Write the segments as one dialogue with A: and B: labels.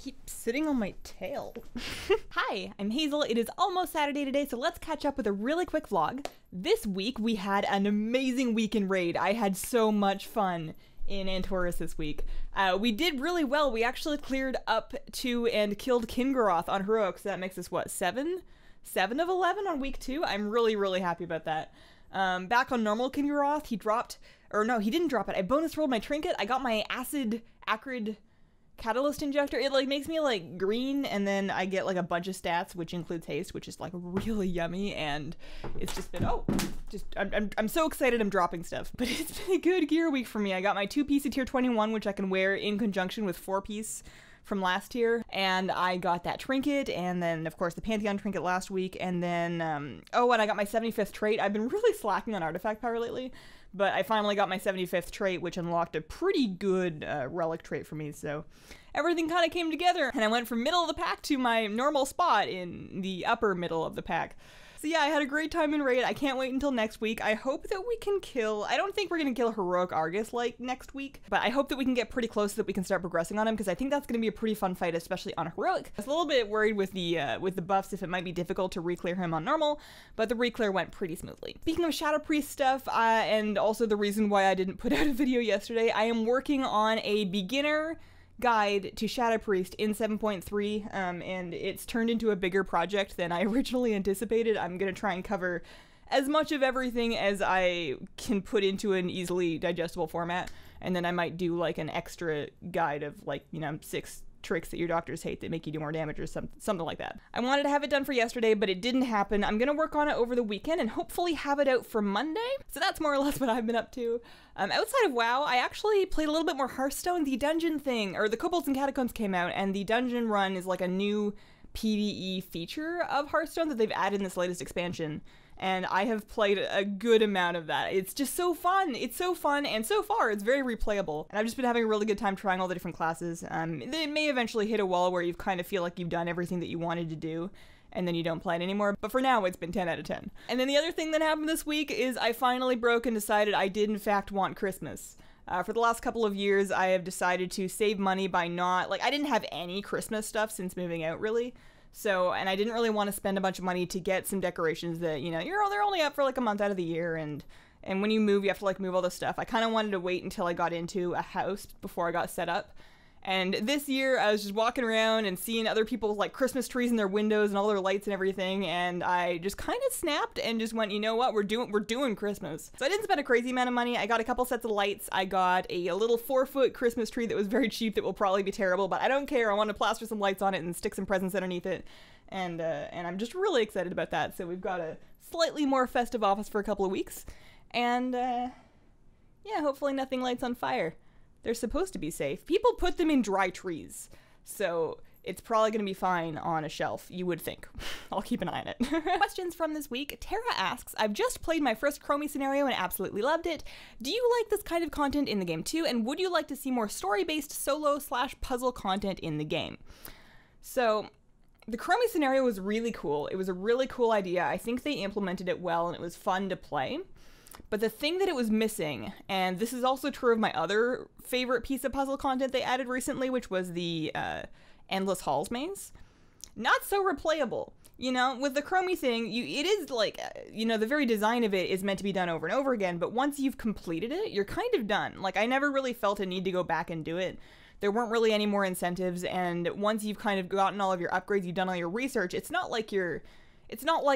A: keep sitting on my tail. Hi, I'm Hazel. It is almost Saturday today, so let's catch up with a really quick vlog. This week we had an amazing week in Raid. I had so much fun in Antorus this week. We did really well. We actually cleared up to and killed Kingaroth on Heroic, so that makes us what, 7 of 11 on week 2? I'm really happy about that. Back on normal Kingaroth, he dropped, or no, he didn't drop it. I bonus rolled my trinket. I got my acrid catalyst injector. It like makes me like green, and then I get like a bunch of stats, which includes haste, which is like really yummy. And it's just been I'm so excited. I'm dropping stuff, but it's been a good gear week for me. I got my 2-piece of tier 21, which I can wear in conjunction with 4-piece from last year, and I got that trinket, and then of course the Pantheon trinket last week, and then oh, and I got my 75th trait. I've been really slacking on artifact power lately, but I finally got my 75th trait, which unlocked a pretty good relic trait for me, so everything kind of came together, and I went from middle of the pack to my normal spot in the upper middle of the pack. So yeah, I had a great time in Raid. I can't wait until next week. I hope that we can kill, I don't think we're gonna kill Heroic Argus like next week, but I hope that we can get pretty close so that we can start progressing on him, because I think that's gonna be a pretty fun fight, especially on Heroic. I was a little bit worried with the buffs if it might be difficult to re-clear him on normal, but the re-clear went pretty smoothly. Speaking of Shadow Priest stuff, and also the reason why I didn't put out a video yesterday, I am working on a beginner guide to Shadow Priest in 7.3, and it's turned into a bigger project than I originally anticipated. I'm gonna try and cover as much of everything as I can put into an easily digestible format, and then I might do like an extra guide of like, you know, 6 tricks that your doctors hate that make you do more damage or something like that. I wanted to have it done for yesterday, but it didn't happen. I'm gonna work on it over the weekend and hopefully have it out for Monday. So that's more or less what I've been up to. Outside of WoW, I actually played a little bit more Hearthstone. The dungeon thing, or the Kobolds and Catacombs came out, and the dungeon run is like a new PvE feature of Hearthstone that they've added in this latest expansion, and I have played a good amount of that. It's just so fun. It's so fun, and so far it's very replayable, and I've just been having a really good time trying all the different classes. They may eventually hit a wall where you kind of feel like you've done everything that you wanted to do, and then you don't play it anymore, but for now it's been 10 out of 10. And then the other thing that happened this week is I finally broke and decided I did in fact want Christmas. For the last couple of years, I have decided to save money by not, like, I didn't have any Christmas stuff since moving out, really. So, and I didn't really want to spend a bunch of money to get some decorations that, you know, they're only up for like a month out of the year, and when you move, you have to like move all this stuff. I kind of wanted to wait until I got into a house before I got set up. And this year, I was just walking around and seeing other people's like Christmas trees in their windows and all their lights and everything, and I just kind of snapped and just went, you know what, we're doing Christmas. So I didn't spend a crazy amount of money. I got a couple sets of lights. I got a little 4-foot Christmas tree that was very cheap that will probably be terrible, but I don't care. I want to plaster some lights on it and stick some presents underneath it, and I'm just really excited about that. So we've got a slightly more festive office for a couple of weeks, and yeah, hopefully nothing lights on fire. They're supposed to be safe. People put them in dry trees, so it's probably going to be fine on a shelf, you would think. I'll keep an eye on it. Questions from this week. Tara asks, I've just played my first Chromie scenario and absolutely loved it. Do you like this kind of content in the game too, and would you like to see more story-based solo/puzzle content in the game? So, the Chromie scenario was really cool. It was a really cool idea. I think they implemented it well, and it was fun to play. But the thing that it was missing, and this is also true of my other favorite piece of puzzle content they added recently, which was the Endless Halls maze, not so replayable. You know, with the Chromie thing, it is like, you know, the very design of it is meant to be done over and over again, but once you've completed it, you're kind of done. Like, I never really felt a need to go back and do it. There weren't really any more incentives, and once you've kind of gotten all of your upgrades, you've done all your research, it's not like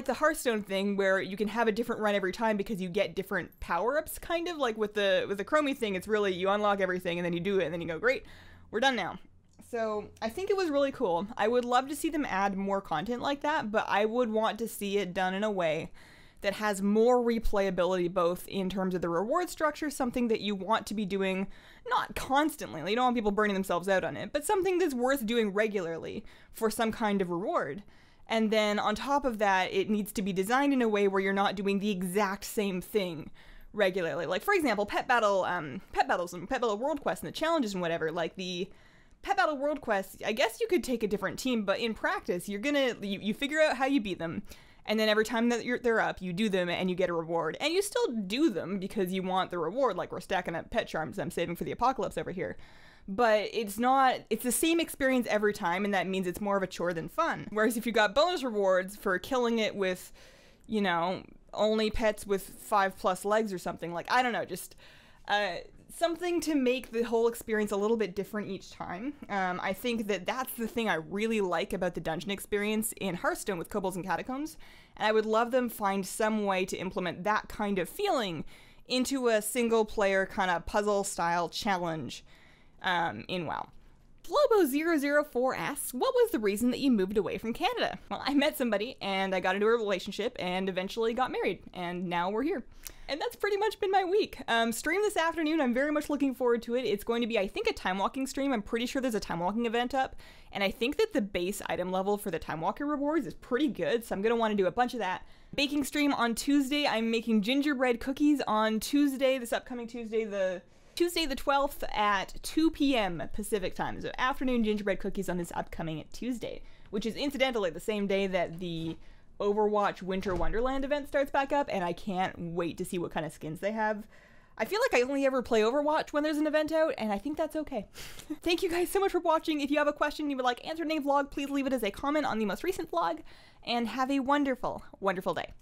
A: the Hearthstone thing where you can have a different run every time because you get different power-ups, kind of. Like with the Chromie thing, it's really, you unlock everything and then you do it and then you go, great, we're done now. So I think it was really cool. I would love to see them add more content like that, but I would want to see it done in a way that has more replayability, both in terms of the reward structure, something that you want to be doing, not constantly, you don't want people burning themselves out on it, but something that's worth doing regularly for some kind of reward. And then on top of that, it needs to be designed in a way where you're not doing the exact same thing regularly. Like, for example, pet battles and pet battle world quests and the challenges and whatever. Like the pet battle world quests, I guess you could take a different team, but in practice, you figure out how you beat them, and then every time that they're up, you do them and you get a reward. And you still do them because you want the reward, like we're stacking up pet charms I'm saving for the apocalypse over here. but it's the same experience every time, and that means it's more of a chore than fun. Whereas if you got bonus rewards for killing it with, you know, only pets with 5+ legs or something, like, I don't know, just something to make the whole experience a little bit different each time. I think that that's the thing I really like about the dungeon experience in Hearthstone with Kobolds and Catacombs, and I would love them find some way to implement that kind of feeling into a single-player kind of puzzle-style challenge in WoW. Flobo004 asks, what was the reason that you moved away from Canada? Well, I met somebody, and I got into a relationship, and eventually got married, and now we're here. And that's pretty much been my week. Stream this afternoon, I'm very much looking forward to it. It's going to be, I think, a time walking stream. I'm pretty sure there's a time walking event up, and I think that the base item level for the time walker rewards is pretty good, so I'm going to want to do a bunch of that. Baking stream on Tuesday. I'm making gingerbread cookies on Tuesday, this upcoming Tuesday, the 12th at 2 p.m. Pacific time. So afternoon gingerbread cookies on this upcoming Tuesday, which is incidentally the same day that the Overwatch Winter Wonderland event starts back up, and I can't wait to see what kind of skins they have. I feel like I only ever play Overwatch when there's an event out, and I think that's okay. Thank you guys so much for watching. If you have a question you would like answered in a vlog, please leave it as a comment on the most recent vlog, and have a wonderful, wonderful day.